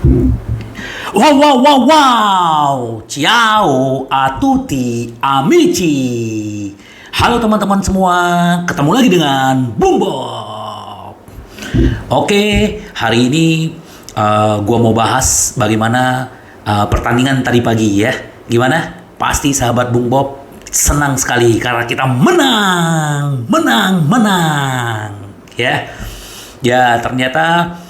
Wow, wow, wow, wow. Ciao a tutti amici. Halo teman-teman semua, ketemu lagi dengan Bung Bob. Oke, hari ini gua mau bahas bagaimana pertandingan tadi pagi ya. Gimana? Pasti sahabat Bung Bob senang sekali karena kita menang, menang, menang. Ya, ternyata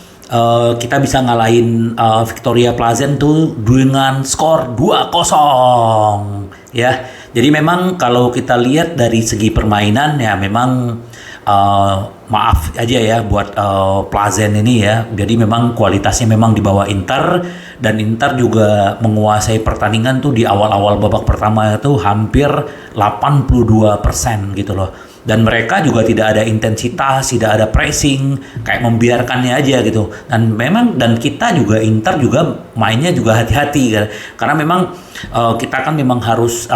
kita bisa ngalahin Victoria Pleasant tuh dengan skor 2-0 ya. Jadi memang kalau kita lihat dari segi permainan ya memang maaf aja ya buat Pleasant ini ya. Jadi memang kualitasnya memang di bawah Inter, dan Inter juga menguasai pertandingan tuh di awal-awal babak pertama itu hampir 82% gitu loh. Dan mereka juga tidak ada intensitas, tidak ada pressing, kayak membiarkannya aja gitu. Dan kita juga Inter juga mainnya juga hati-hati kan. Karena memang kita kan memang harus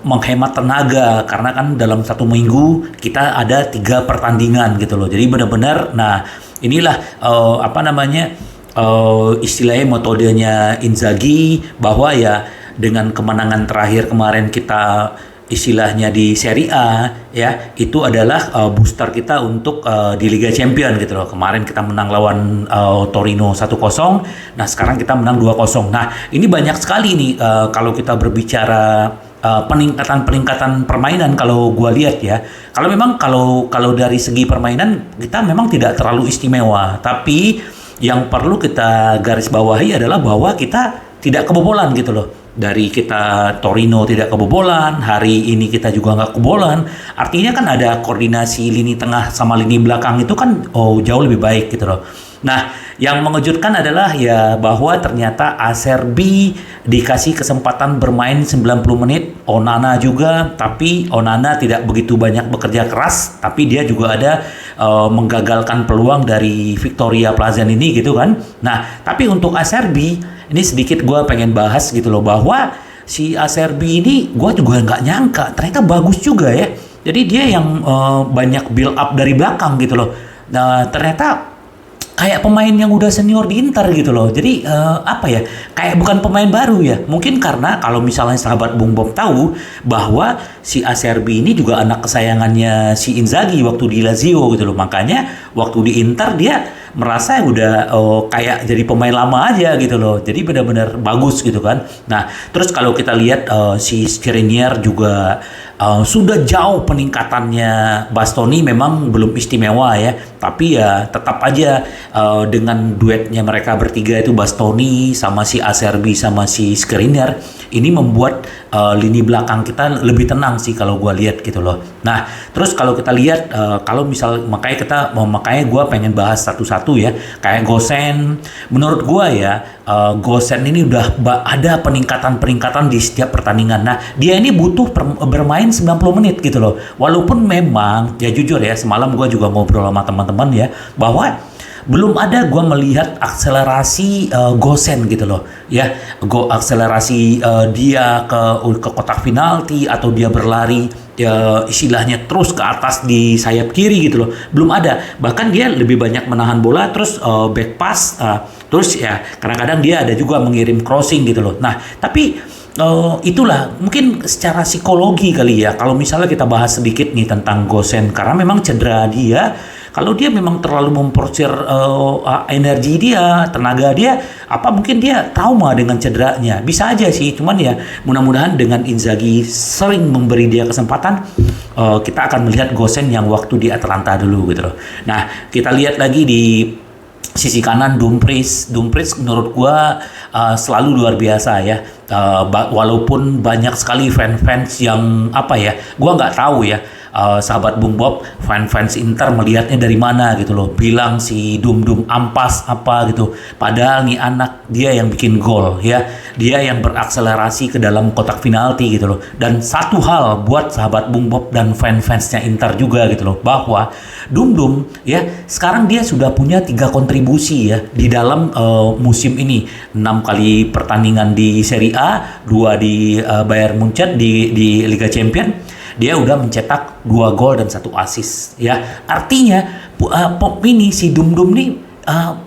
menghemat tenaga, karena kan dalam satu minggu kita ada 3 pertandingan gitu loh. Jadi benar-benar, nah inilah istilahnya metodenya Inzaghi, bahwa ya dengan kemenangan terakhir kemarin kita istilahnya di Serie A ya, itu adalah booster kita untuk di Liga Champion gitu loh. Kemarin kita menang lawan Torino 1-0. Nah, sekarang kita menang 2-0. Nah, ini banyak sekali nih kalau kita berbicara peningkatan permainan. Kalau gua lihat ya, kalau memang kalau dari segi permainan kita memang tidak terlalu istimewa, tapi yang perlu kita garis bawahi adalah bahwa kita tidak kebobolan gitu loh. Dari kita Torino tidak kebobolan, hari ini kita juga nggak kebobolan. Artinya kan ada koordinasi lini tengah sama lini belakang itu kan jauh lebih baik gitu loh. Nah, yang mengejutkan adalah ya bahwa ternyata Acerbi dikasih kesempatan bermain 90 menit, Onana juga, tapi Onana tidak begitu banyak bekerja keras, tapi dia juga ada menggagalkan peluang dari Victoria Pleasant ini gitu kan. Nah, tapi untuk Acerbi ini sedikit gue pengen bahas gitu loh, bahwa si Acerbi ini gue juga nggak nyangka ternyata bagus juga ya. Jadi dia yang banyak build up dari belakang gitu loh. Nah, ternyata kayak pemain yang udah senior di Inter gitu loh. Jadi kayak bukan pemain baru ya. Mungkin karena kalau misalnya sahabat Bung Bob tahu bahwa si Acerbi ini juga anak kesayangannya si Inzaghi waktu di Lazio gitu loh. Makanya waktu di Inter dia merasa udah kayak jadi pemain lama aja gitu loh. Jadi benar-benar bagus gitu kan. Nah, terus kalau kita lihat si Skriniar juga sudah jauh peningkatannya. Bastoni memang belum istimewa ya, tapi ya tetap aja dengan duetnya mereka bertiga itu, Bastoni sama si Acerbi sama si Skriniar, ini membuat lini belakang kita lebih tenang sih kalau gue lihat gitu loh. Nah, terus kalau kita lihat kalau misal makanya gue pengen bahas satu-satu ya, kayak Gosens. Menurut gue ya Gosens ini udah ada peningkatan di setiap pertandingan. Nah, dia ini butuh bermain 90 menit gitu loh. Walaupun memang ya jujur ya, semalam gue juga ngobrol sama teman-teman ya, bahwa belum ada gue melihat akselerasi Gosens gitu loh ya, akselerasi dia ke kotak penalti atau dia berlari ya, istilahnya terus ke atas di sayap kiri gitu loh, belum ada. Bahkan dia lebih banyak menahan bola, terus back pass, terus ya kadang-kadang dia ada juga mengirim crossing gitu loh. Nah, tapi itulah mungkin secara psikologi kali ya, kalau misalnya kita bahas sedikit nih tentang Gosens, karena memang cedera dia. Kalau dia memang terlalu memporsir energi dia, tenaga dia, mungkin dia trauma dengan cederanya. Bisa aja sih, cuman ya mudah-mudahan dengan Inzaghi sering memberi dia kesempatan, kita akan melihat Gosens yang waktu di Atalanta dulu gitu loh. Nah, kita lihat lagi di sisi kanan Dumfries menurut gua selalu luar biasa ya. Walaupun banyak sekali fans yang gua nggak tahu ya. Sahabat Bung Bob, fans Inter melihatnya dari mana gitu loh, bilang si Dum ampas gitu, padahal nih anak dia yang bikin gol ya, dia yang berakselerasi ke dalam kotak penalti gitu loh. Dan satu hal buat sahabat Bung Bob dan fansnya Inter juga gitu loh, bahwa Dum ya sekarang dia sudah punya 3 kontribusi ya di dalam musim ini, 6 kali pertandingan di Serie A, 2 di Bayern Munchen di Liga Champion. Dia udah mencetak 2 gol dan 1 assist ya. Artinya si Dum nih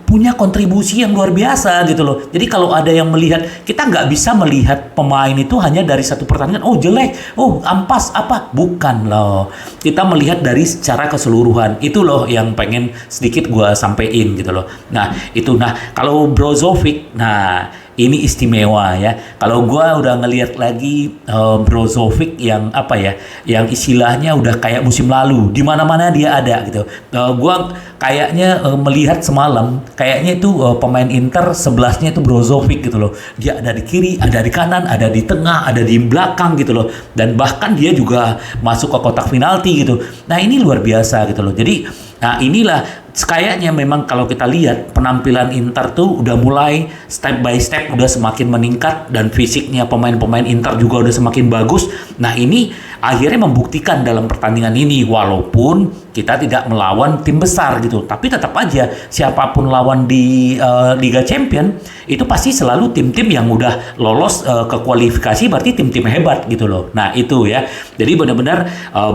punya kontribusi yang luar biasa gitu loh. Jadi kalau ada yang melihat, kita nggak bisa melihat pemain itu hanya dari satu pertandingan, oh jelek, oh ampas apa, bukan loh. Kita melihat dari secara keseluruhan. Itu loh yang pengen sedikit gue sampein gitu loh. Nah itu, nah kalau Brozovic, nah ini istimewa ya. Kalau gua udah ngelihat lagi Brozovic yang apa ya, yang istilahnya udah kayak musim lalu, di mana-mana dia ada gitu. Gua kayaknya melihat semalam, kayaknya itu pemain Inter sebelasnya itu Brozovic gitu loh. Dia ada di kiri, ada di kanan, ada di tengah, ada di belakang gitu loh. Dan bahkan dia juga masuk ke kotak penalti gitu. Nah ini luar biasa gitu loh. Jadi nah inilah kayaknya memang kalau kita lihat penampilan Inter tuh udah mulai step by step udah semakin meningkat, dan fisiknya pemain-pemain Inter juga udah semakin bagus. Nah ini akhirnya membuktikan dalam pertandingan ini, walaupun kita tidak melawan tim besar gitu, tapi tetap aja siapapun lawan di Liga Champion itu pasti selalu tim-tim yang udah lolos ke kualifikasi, berarti tim-tim hebat gitu loh. Nah itu ya, jadi benar-benar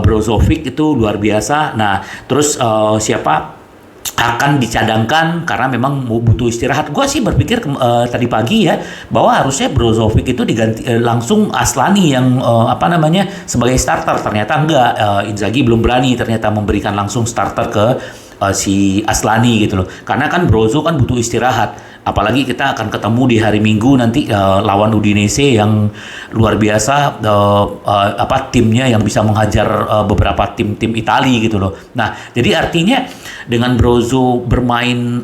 Brozovic itu luar biasa. Nah terus siapa akan dicadangkan karena memang butuh istirahat. Gua sih berpikir tadi pagi ya, bahwa harusnya Brozovic itu diganti langsung Aslani yang sebagai starter. Ternyata enggak, Inzaghi belum berani ternyata memberikan langsung starter ke si Aslani gitu loh. Karena kan Brozo kan butuh istirahat. Apalagi kita akan ketemu di hari Minggu nanti lawan Udinese yang luar biasa, timnya yang bisa menghajar beberapa tim-tim Italia gitu loh. Nah, jadi artinya dengan Brozo bermain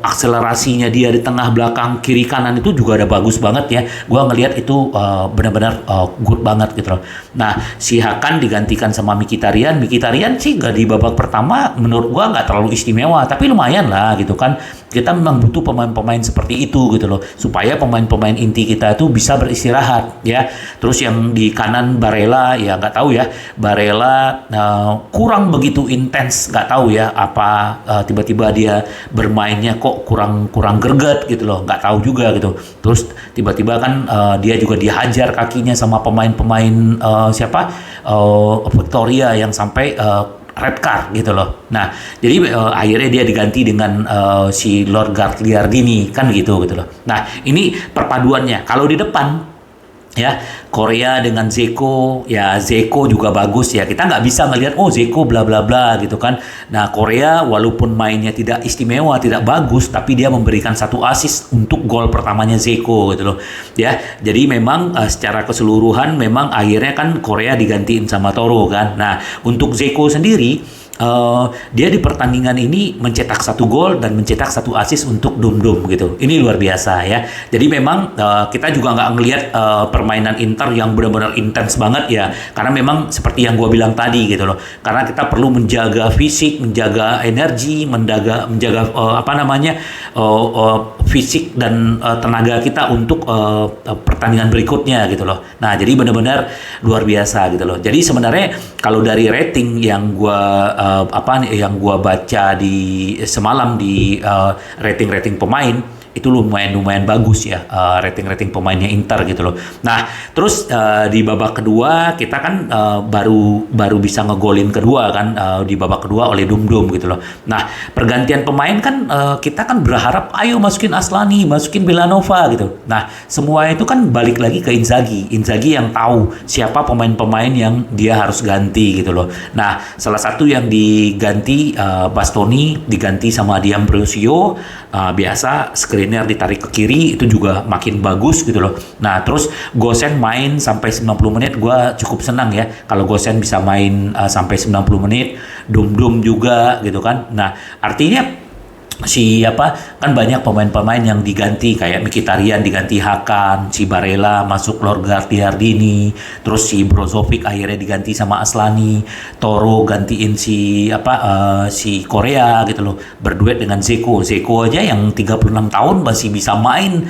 akselerasinya dia di tengah, belakang, kiri, kanan itu juga ada bagus banget ya. Gua ngelihat itu benar-benar good banget gitu loh. Nah, si Hakan digantikan sama Mkhitaryan. Mkhitaryan sih gak di babak pertama menurut gua nggak terlalu istimewa, tapi lumayan lah gitu kan. Kita memang butuh pemain-pemain seperti itu gitu loh, supaya pemain-pemain inti kita itu bisa beristirahat ya. Terus yang di kanan Barella, ya nggak tahu ya, Barella kurang begitu intens, nggak tahu ya apa tiba-tiba dia bermainnya kok kurang greget gitu loh, nggak tahu juga gitu. Terus tiba-tiba kan dia juga dihajar kakinya sama pemain-pemain Victoria yang sampai red card gitu loh. Nah, jadi akhirnya dia diganti dengan si Lord Gagliardini kan gitu loh. Nah, ini perpaduannya. Kalau di depan ya, Korea dengan Zeko, ya Zeko juga bagus ya. Kita nggak bisa ngelihat oh Zeko bla bla bla gitu kan. Nah, Korea walaupun mainnya tidak istimewa, tidak bagus, tapi dia memberikan satu assist untuk gol pertamanya Zeko gitu loh. Ya, jadi memang secara keseluruhan memang akhirnya kan Korea digantiin sama Toro kan. Nah, untuk Zeko sendiri dia di pertandingan ini mencetak 1 gol dan mencetak 1 assist untuk Dum-Dum gitu. Ini luar biasa ya. Jadi memang kita juga nggak ngelihat permainan Inter yang benar-benar intens banget ya. Karena memang seperti yang gue bilang tadi gitu loh. Karena kita perlu menjaga fisik, menjaga energi, menjaga fisik dan tenaga kita untuk pertandingan berikutnya gitu loh. Nah, jadi benar-benar luar biasa gitu loh. Jadi sebenarnya kalau dari rating yang yang gua baca di semalam di rating pemain itu lumayan bagus ya, rating pemainnya Inter gitu loh. Nah, terus di babak kedua kita kan baru bisa ngegolin kedua kan, di babak kedua oleh Dum-Dum gitu loh. Nah, pergantian pemain kan kita kan berharap ayo masukin Aslani, masukin Belanova gitu. Nah, semua itu kan balik lagi ke Inzaghi yang tahu siapa pemain-pemain yang dia harus ganti gitu loh. Nah, salah satu yang diganti Bastoni diganti sama D'Ambrosio, biasa screener ditarik ke kiri itu juga makin bagus gitu loh. Nah, terus Gosen main sampai 90 menit, gue cukup senang ya kalau Gosen bisa main sampai 90 menit. Dum-Dum juga gitu kan. Nah, artinya kan banyak pemain-pemain yang diganti, kayak Mkhitaryan diganti Hakan, si Barella masuk Lord Gagliardini, terus si Brozovic akhirnya diganti sama Aslani, Toro gantiin si Korea gitu loh, berduet dengan Zeko aja yang 36 tahun masih bisa main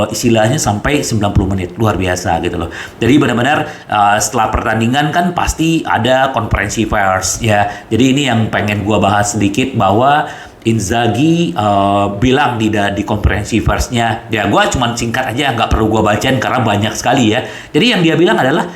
istilahnya sampai 90 menit, luar biasa gitu loh. Jadi benar-benar setelah pertandingan kan pasti ada konferensi pers ya. Jadi ini yang pengen gua bahas sedikit, bahwa Inzaghi bilang di konferensi persnya, ya gue cuma singkat aja, nggak perlu gue bacain karena banyak sekali ya. Jadi yang dia bilang adalah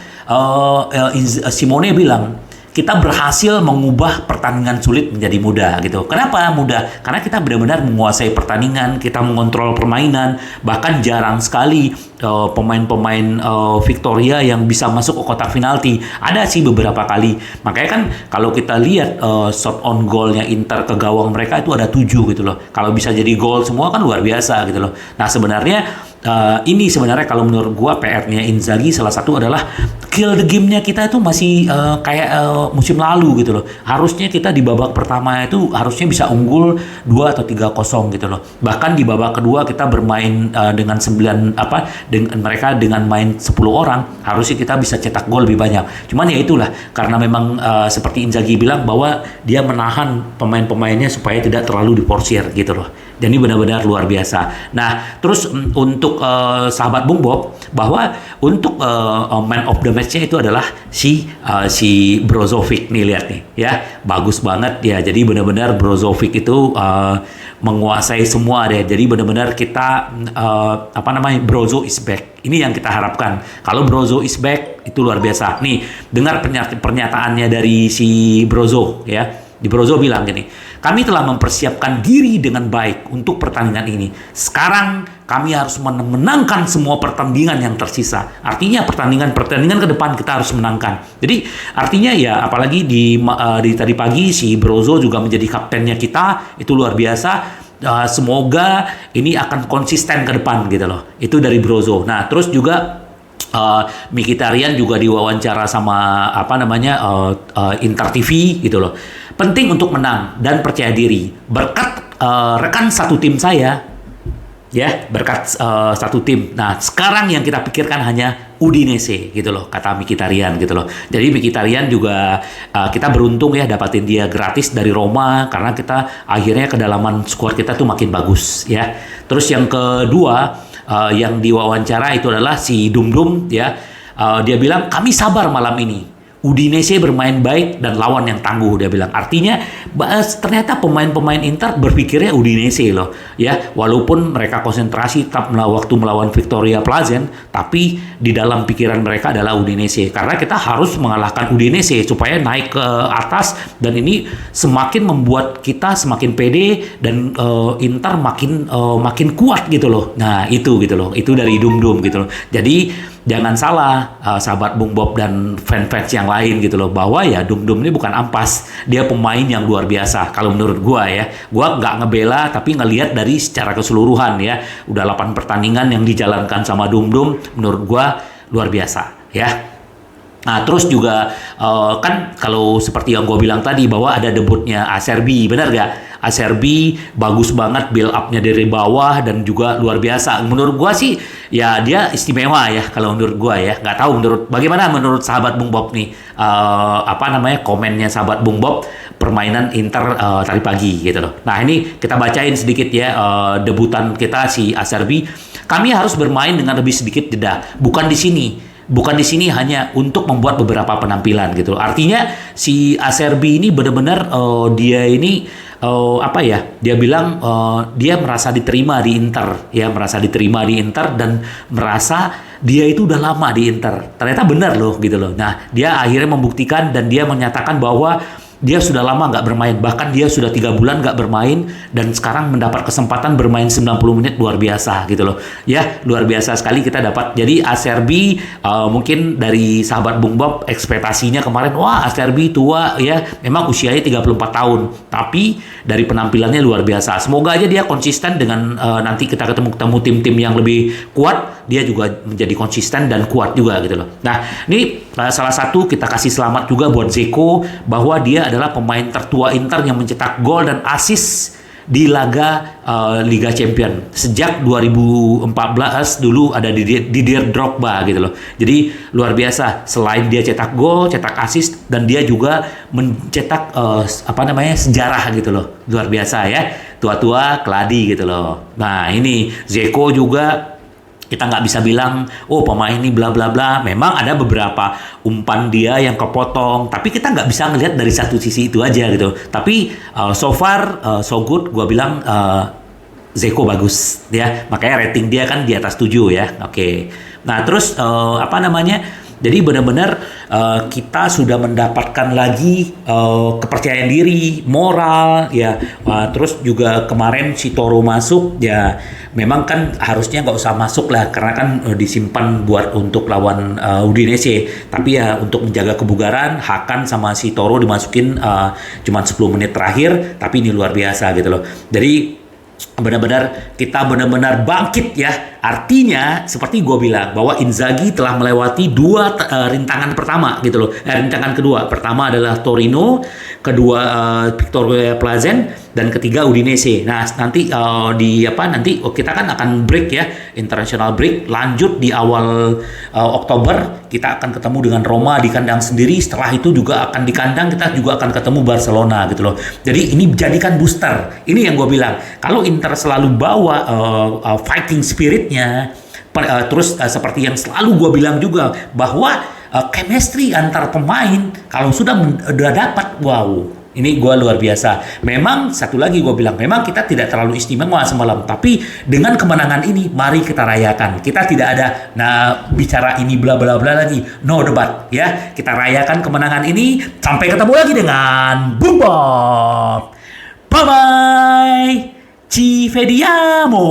Simone bilang kita berhasil mengubah pertandingan sulit menjadi mudah gitu. Kenapa mudah? Karena kita benar-benar menguasai pertandingan, kita mengontrol permainan, bahkan jarang sekali pemain-pemain Victoria yang bisa masuk ke kotak penalti. Ada sih beberapa kali. Makanya kan kalau kita lihat shot on goalnya Inter ke gawang mereka itu ada 7 gitu loh. Kalau bisa jadi gol semua kan luar biasa gitu loh. Nah sebenarnya ini sebenarnya kalau menurut gua PR-nya Inzaghi salah satu adalah kill the game-nya kita itu masih kayak musim lalu gitu loh. Harusnya kita di babak pertama itu harusnya bisa unggul 2 atau 3-0 gitu loh. Bahkan di babak kedua kita bermain dengan mereka dengan main 10 orang, harusnya kita bisa cetak gol lebih banyak. Cuman ya itulah karena memang seperti Inzaghi bilang bahwa dia menahan pemain-pemainnya supaya tidak terlalu diporsir gitu loh. Jadi benar-benar luar biasa. Nah, terus untuk sahabat Bung Bob, bahwa untuk man of the match-nya itu adalah si Brozovic nih, lihat nih ya, bagus banget ya. Jadi benar-benar Brozovic itu menguasai semua deh. Jadi benar-benar kita Brozo is back. Ini yang kita harapkan. Kalau Brozo is back itu luar biasa. Nih, dengar pernyataannya dari si Brozo ya. Di Brozo bilang gini, kami telah mempersiapkan diri dengan baik untuk pertandingan ini. Sekarang kami harus menangkan semua pertandingan yang tersisa. Artinya pertandingan ke depan kita harus menangkan. Jadi artinya ya apalagi di tadi pagi si Brozo juga menjadi kaptennya kita, itu luar biasa. Semoga ini akan konsisten ke depan gitu loh. Itu dari Brozo. Nah terus juga Mkhitaryan juga diwawancara sama Inter TV gitu loh. Penting untuk menang dan percaya diri. Berkat rekan satu tim saya, ya berkat satu tim. Nah sekarang yang kita pikirkan hanya Udinese gitu loh, kata Mkhitaryan gitu loh. Jadi Mkhitaryan juga kita beruntung ya dapatin dia gratis dari Roma karena kita akhirnya kedalaman skuad kita tuh makin bagus ya. Terus yang kedua yang diwawancara itu adalah si Dum ya. Dia bilang kami sabar malam ini. Udinese bermain baik dan lawan yang tangguh, dia bilang. Artinya ternyata pemain-pemain Inter berpikirnya Udinese loh ya, walaupun mereka konsentrasi tetap waktu melawan Victoria Plazen, tapi di dalam pikiran mereka adalah Udinese karena kita harus mengalahkan Udinese supaya naik ke atas, dan ini semakin membuat kita semakin pede dan Inter makin kuat gitu loh. Nah itu gitu loh, itu dari Dum gitu loh. Jadi jangan salah sahabat Bung Bob dan fans-fans yang lain gitu loh, bahwa ya Dum ini bukan ampas, dia pemain yang luar biasa kalau menurut gua ya. Gua nggak ngebela tapi ngelihat dari secara keseluruhan ya, udah 8 pertandingan yang dijalankan sama Dum menurut gua luar biasa ya. Nah terus juga kan kalau seperti yang gue bilang tadi bahwa ada debutnya Acerbi, benar gak? Acerbi bagus banget build up-nya dari bawah dan juga luar biasa. Menurut gue sih ya dia istimewa ya kalau menurut gue ya. Nggak tahu bagaimana menurut sahabat Bung Bob nih, komennya sahabat Bung Bob permainan Inter tadi pagi gitu loh. Nah ini kita bacain sedikit ya debutan kita si Acerbi. Kami harus bermain dengan lebih sedikit jeda. Bukan di sini hanya untuk membuat beberapa penampilan gitu. Artinya si Acerbi ini benar-benar dia ini dia bilang dia merasa diterima di Inter ya, dan merasa dia itu udah lama di Inter. Ternyata benar loh gitu loh. Nah, dia akhirnya membuktikan dan dia menyatakan bahwa dia sudah lama nggak bermain, bahkan dia sudah 3 bulan nggak bermain dan sekarang mendapat kesempatan bermain 90 menit, luar biasa gitu loh. Ya, luar biasa sekali kita dapat. Jadi Acerbi mungkin dari sahabat Bung Bob ekspektasinya kemarin, wah Acerbi tua ya, memang usianya 34 tahun, tapi dari penampilannya luar biasa. Semoga aja dia konsisten dengan nanti kita ketemu tim-tim yang lebih kuat, dia juga menjadi konsisten dan kuat juga gitu loh. Nah, ini salah satu kita kasih selamat juga buat Dzeko bahwa dia adalah pemain tertua Inter yang mencetak gol dan assist di laga Liga Champion sejak 2014 dulu ada Didier Drogba gitu loh. Jadi luar biasa, selain dia cetak gol, cetak assist, dan dia juga mencetak sejarah gitu loh. Luar biasa ya, tua-tua keladi gitu loh. Nah ini Dzeko juga kita nggak bisa bilang, oh pemain ini bla bla bla. Memang ada beberapa umpan dia yang kepotong, tapi kita nggak bisa ngelihat dari satu sisi itu aja gitu. Tapi so far so good, gue bilang Dzeko bagus ya. Makanya rating dia kan di atas 7 ya. Oke. Nah terus Jadi benar-benar kita sudah mendapatkan lagi kepercayaan diri, moral, ya. Terus juga kemarin si Toro masuk, ya. Memang kan harusnya nggak usah masuk lah, karena kan disimpan buat untuk lawan Udinese. Tapi ya untuk menjaga kebugaran, Hakan sama si Toro dimasukin cuma 10 menit terakhir, tapi ini luar biasa gitu loh. Jadi benar-benar kita benar-benar bangkit ya. Artinya seperti gue bilang bahwa Inzaghi telah melewati dua rintangan pertama gitu loh. Rintangan kedua. Pertama adalah Torino, kedua Victoria Plazen, dan ketiga Udinese. Nah, nanti nanti kita kan akan break ya, international break, lanjut di awal Oktober kita akan ketemu dengan Roma di kandang sendiri. Setelah itu juga akan di kandang kita juga akan ketemu Barcelona gitu loh. Jadi ini jadikan booster. Ini yang gue bilang. Kalau Inter selalu bawa fighting spiritnya, terus seperti yang selalu gue bilang juga bahwa chemistry antar pemain kalau sudah dapat, wow, ini gue luar biasa. Memang satu lagi gue bilang, memang kita tidak terlalu istimewa semalam, tapi dengan kemenangan ini mari kita rayakan. Kita tidak ada bicara ini bla bla bla lagi, no debat ya. Kita rayakan kemenangan ini. Sampai ketemu lagi dengan Boom Bob. Bye bye. Ci vediamo.